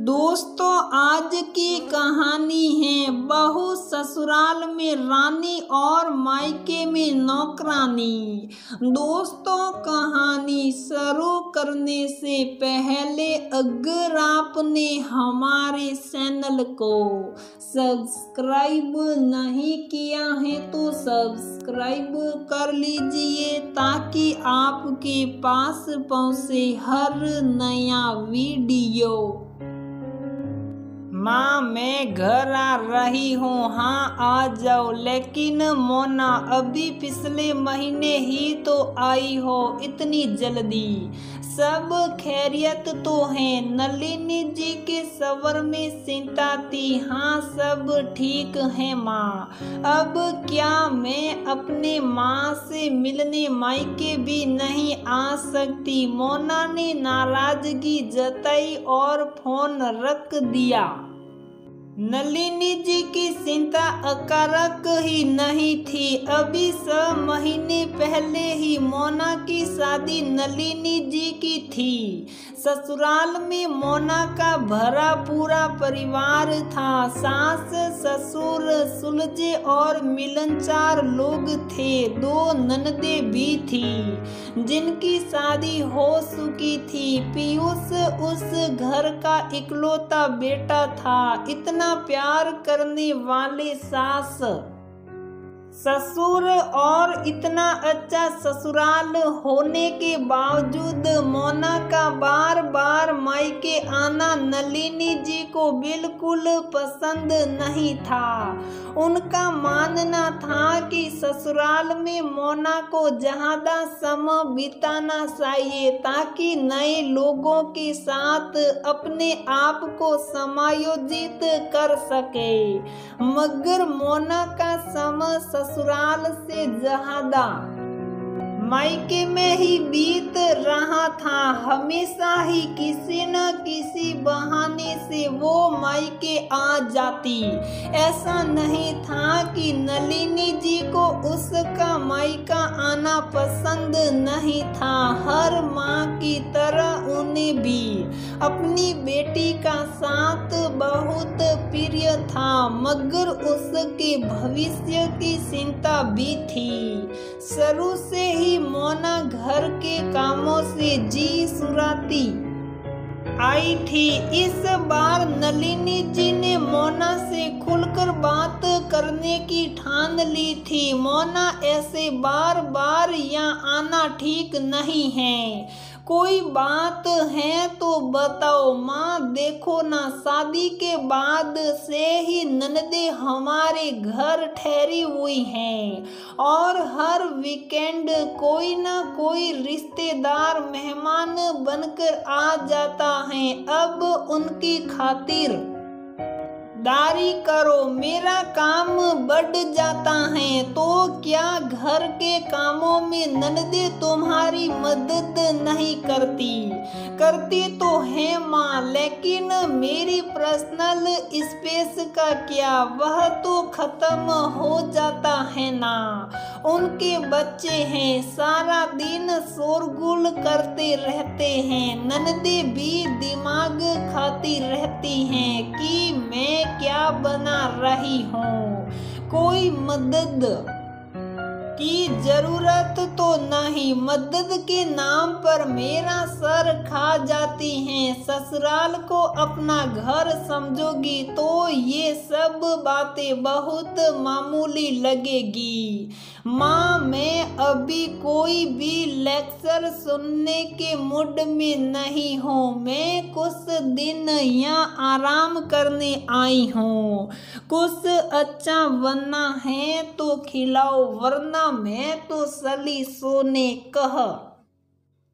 दोस्तों, आज की कहानी है बहू ससुराल में रानी और मायके में नौकरानी। दोस्तों, कहानी शुरू करने से पहले अगर आपने हमारे चैनल को सब्सक्राइब नहीं किया है तो सब्सक्राइब कर लीजिए ताकि आपके पास पहुंचे हर नया वीडियो। माँ, मैं घर आ रही हूँ। हाँ, आ जाओ। लेकिन मोना, अभी पिछले महीने ही तो आई हो, इतनी जल्दी? सब खैरियत तो है। नलिनी जी के सवर में चिंता थी। हाँ, सब ठीक है माँ। अब क्या मैं अपने माँ से मिलने मायके भी नहीं आ सकती? मोना ने नाराजगी जताई और फोन रख दिया। नलिनी जी की चिंता अकारक ही नहीं थी। अभी 6 महीने पहले ही मोना की शादी नलिनी जी की थी। ससुराल में मोना का भरा पूरा परिवार था। सास ससुर सुलझे और मिलनसार लोग थे। 2 ननदे भी थी जिनकी शादी हो चुकी थी। पीयूष उस घर का इकलौता बेटा था। इतना प्यार करने वाले सास ससुर और इतना अच्छा ससुराल होने के बावजूद मोना का बार बार मायके आना नलिनी जी को बिल्कुल पसंद नहीं था। उनका मानना था कि ससुराल में मोना को ज्यादा समय बिताना चाहिए ताकि नए लोगों के साथ अपने आप को समायोजित कर सके। मगर मोना का समय ससुराल से ज्यादा मायके में ही बीत रहा था। हमेशा ही किसी न किसी बहाने से वो मायके आ जाती। ऐसा नहीं था कि नलिनी जी को उसका मायका आना पसंद नहीं था। हर माँ की तरह उन्हें भी अपनी बेटी का साथ बहुत प्रिय था, मगर उसके भविष्य की चिंता भी थी। शुरू से ही मोना घर के कामों से जी सुराती आई थी। इस बार नलिनी जी ने मोना से खुलकर बात करने की ठान ली थी। मोना, ऐसे बार बार यहाँ आना ठीक नहीं है। कोई बात है तो बताओ। माँ, देखो ना, शादी के बाद से ही ननदे हमारे घर ठहरी हुई हैं और हर वीकेंड कोई ना कोई रिश्तेदार मेहमान बनकर आ जाता है। अब उनकी खातिर दारी करो, मेरा काम बढ़ जाता है। तो क्या घर के कामों में ननदे तुम्हारी मदद नहीं करती? करती तो है माँ, लेकिन मेरी पर्सनल स्पेस का क्या? वह तो खत्म हो जाता है ना। उनके बच्चे हैं, सारा दिन शोरगुल करते रहते हैं। ननदे भी दिमाग खाती रहती हैं कि मैं क्या बना रही हूँ। कोई मदद की जरूरत तो नहीं। मदद के नाम पर मेरा सर खा जाती हैं। ससुराल को अपना घर समझोगी तो ये सब बातें बहुत मामूली लगेगी। माँ, मैं अभी कोई भी लेक्चर सुनने के मूड में नहीं हूँ। मैं कुछ दिन यहाँ आराम करने आई हूँ। कुछ अच्छा बनना है तो खिलाओ, वरना मैं तो सली सोने कह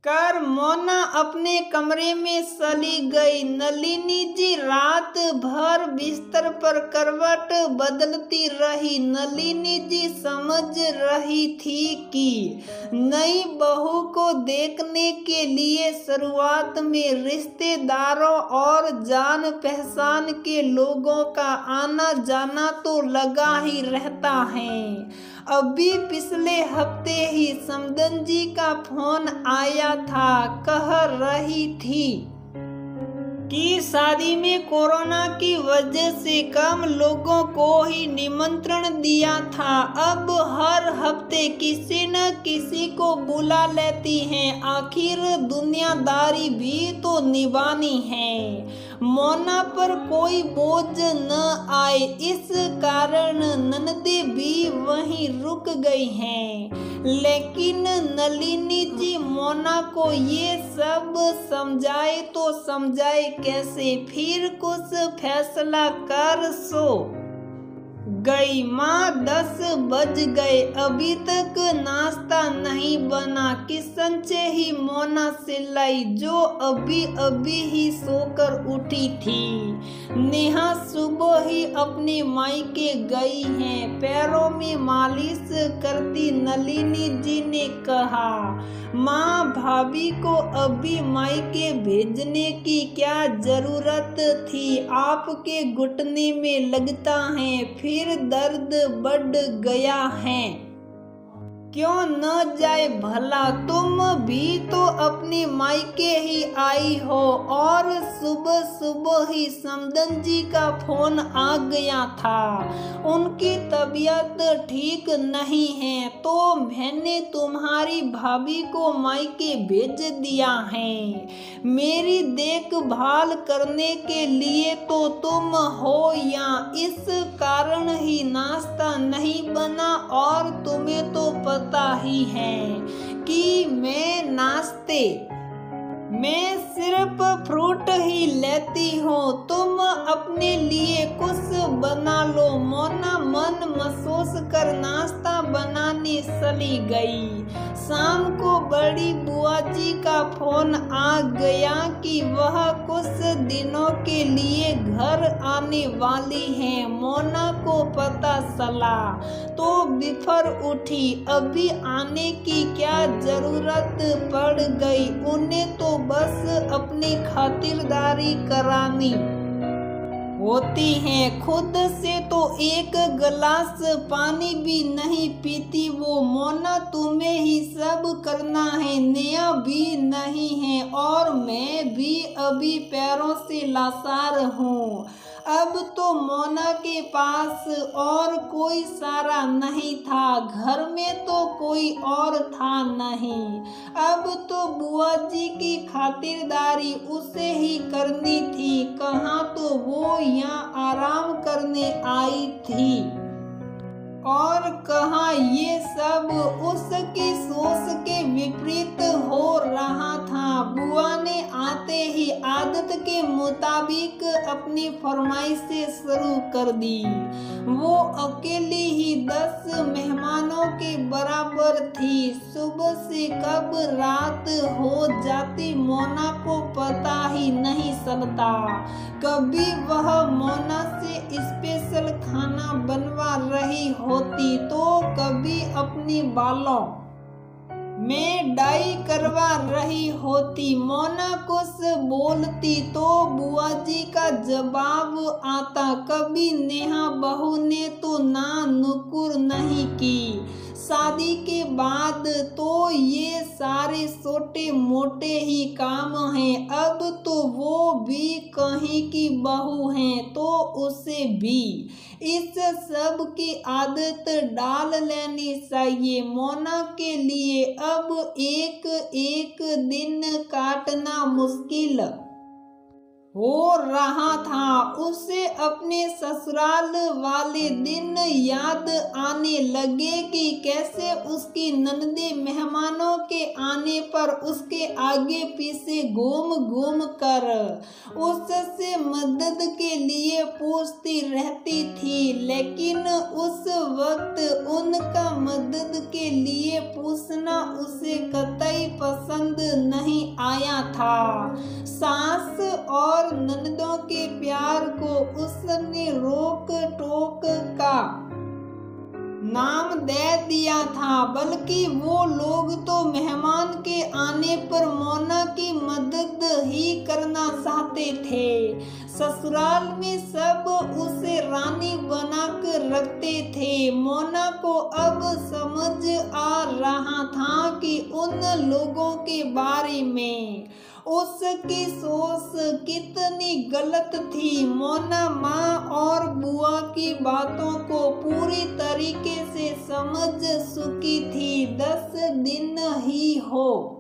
कर मोना अपने कमरे में चली गई। नलिनी जी रात भर बिस्तर पर करवट बदलती रही। नलिनी जी समझ रही थी कि नई बहू को देखने के लिए शुरुआत में रिश्तेदारों और जान पहचान के लोगों का आना जाना तो लगा ही रहता है। अभी पिछले हफ्ते ही समदन जी का फोन आया था। कह रही थी कि शादी में कोरोना की वजह से कम लोगों को ही निमंत्रण दिया था, अब हर हफ्ते किसी न किसी को बुला लेती हैं। आखिर दुनियादारी भी तो निभानी है। मोना पर कोई बोझ न आए, इस कारण ननदे भी वहीं रुक गई हैं। लेकिन नलिनी जी मोना को ये सब समझाए तो समझाए कैसे, फिर कुछ फैसला कर सो गई। माँ 10 बज गए, अभी तक नाश्ता नहीं बना। किशन से ही मोना चिल्लाई, जो अभी अभी ही सोकर उठी थी। नेहा सुबह ही अपने मायके गई हैं, पैरों में मालिश करती नलिनी जी ने कहा, माँ भाभी को अभी मायके भेजने की क्या जरूरत थी, आपके घुटने में लगता है फिर दर्द बढ़ गया है, क्यों न जाए भला, तुम भी तो अपने मायके ही आई हो। और सुबह सुबह ही समदन जी का फोन आ गया था, उनकी तबीयत ठीक नहीं है, तो मैंने तुम्हारी भाभी को मायके भेज दिया है। मेरी देखभाल करने के लिए तो तुम हो यहाँ, इस कारण ही नाश्ता नहीं बना। और तुम्हें तो पता ही है कि मैं सिर्फ फ्रूट ही लेती हूँ, तुम अपने लिए कुछ बना लो। मोना मन महसूस कर नाश्ता बनाने चली गई। शाम को बड़ी बुआ जी का फोन आ गया कि वह कुछ दिनों के लिए घर आने वाली हैं। मोना को पता चला तो बिफर उठी, अभी आने की क्या जरूरत पड़ गई, उन्हें तो बस अपनी खातिरदारी करानी होती है, खुद से तो एक गिलास पानी भी नहीं पीती वो। मोना तुम्हें ही सब करना है, नेहा भी नहीं है और मैं भी अभी पैरों से लाचार हूँ। अब तो मोना के पास और कोई सहारा नहीं था, घर में तो कोई और था नहीं। अब तो बुआ जी की खातिरदारी उसे ही करनी थी, कहाँ तो वो यहाँ आराम करने आई थी और कहाँ ये सब उसकी सोच के विपरीत हो रहा था। बुआ ने आते ही आदत के मुताबिक अपनी फरमाइशें शुरू कर दी। वो अकेली ही 10 मेहमानों के बराबर थी। सुबह से कब रात हो जाती मोना को पता ही नहीं चलता। कभी वह मोना से स्पेशल खाना बनवा रही होती तो कभी अपनी बालों में डाई करवा रही होती। मोना कुछ बोलती तो बुआ जी का जवाब आता, कभी नेहा बहू ने तो ना नुकुर नहीं की। शादी के बाद तो ये सारे छोटे मोटे ही काम हैं, अब तो वो भी कहीं की बहू हैं तो उसे भी इस सब की आदत डाल लेनी चाहिए। मोना के लिए अब एक एक दिन काटना मुश्किल हो रहा था। उसे अपने ससुराल वाले दिन याद आने लगे कि कैसे उसकी ननदे मेहमानों के आने पर उसके आगे पीछे घूम घूम कर उससे मदद के लिए पूछती रहती थी, लेकिन उस वक्त उनका मदद के लिए पूछना उसे कतई पसंद नहीं आया था। सास और ननदों के प्यार को उसने रोक टोक का नाम दे दिया था, बल्कि वो लोग तो मेहमान के आने पर मोना की मदद ही करना चाहते थे। ससुराल में सब उसे रानी बनाकर रखते थे। मोना को अब समझ आ रहा था कि उन लोगों के बारे में उसकी सोच कितनी गलत थी। मोना माँ और बुआ की बातों को पूरी तरीके से समझ चुकी थी। 10 दिन ही हो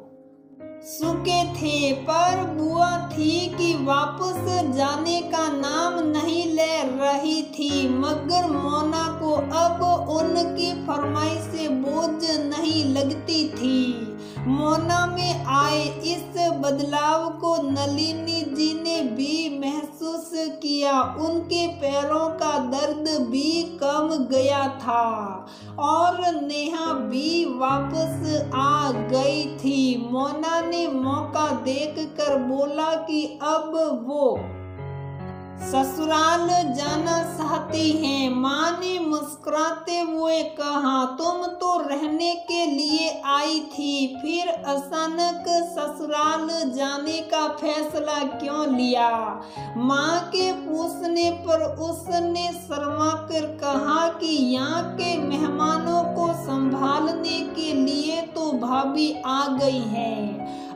चुके थे, पर बुआ थी कि वापस जाने का नाम नहीं ले रही थी। मगर मोना को अब उनकी फरमाइश से बोझ नहीं लगती थी। मोना में आए इस बदलाव को नलिनी जी ने भी महसूस किया। उनके पैरों का दर्द भी कम गया था और नेहा भी वापस आ गई थी। मोना ने मौका देखकर बोला कि अब वो ससुराल जाना चाहती हैं। माँ ने मुस्कुराते हुए कहा, तुम तो रहने के लिए आई थी, फिर अचानक ससुराल जाने का फैसला क्यों लिया? माँ के पूछने पर उसने शर्मा कर कहा कि यहाँ के मेहमानों को संभालने के लिए तो भाभी आ गई है।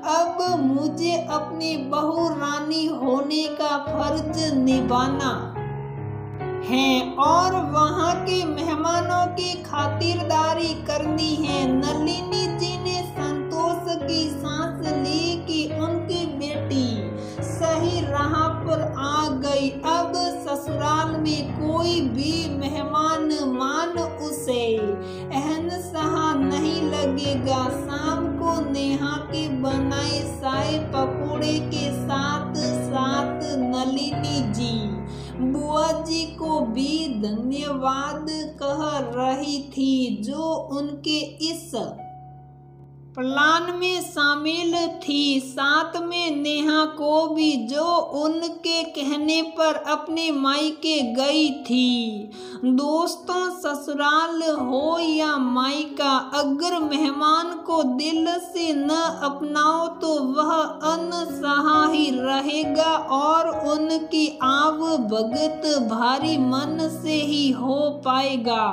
अब मुझे अपनी बहू रानी होने का फर्ज निभाना है और वहाँ के मेहमानों की खातिरदारी करनी है। नलिनी जी ने संतोष की सांस ली कि उनकी बेटी सही राह पर आ गई। अब ससुराल में कोई भी मेहमान मान उसे अहनसाह नहीं लगेगा। शाम को नेहा के बनाए चाय पकौड़े के साथ साथ नलिनी जी बुआ जी को भी धन्यवाद कह रही थी, जो उनके इस प्लान में शामिल थी। साथ में नेहा को भी, जो उनके कहने पर अपने मायके गई थी। दोस्तों, ससुराल हो या मायका, अगर मेहमान को दिल से न अपनाओ तो वह अनसहा ही रहेगा और उनकी आव भगत भारी मन से ही हो पाएगा।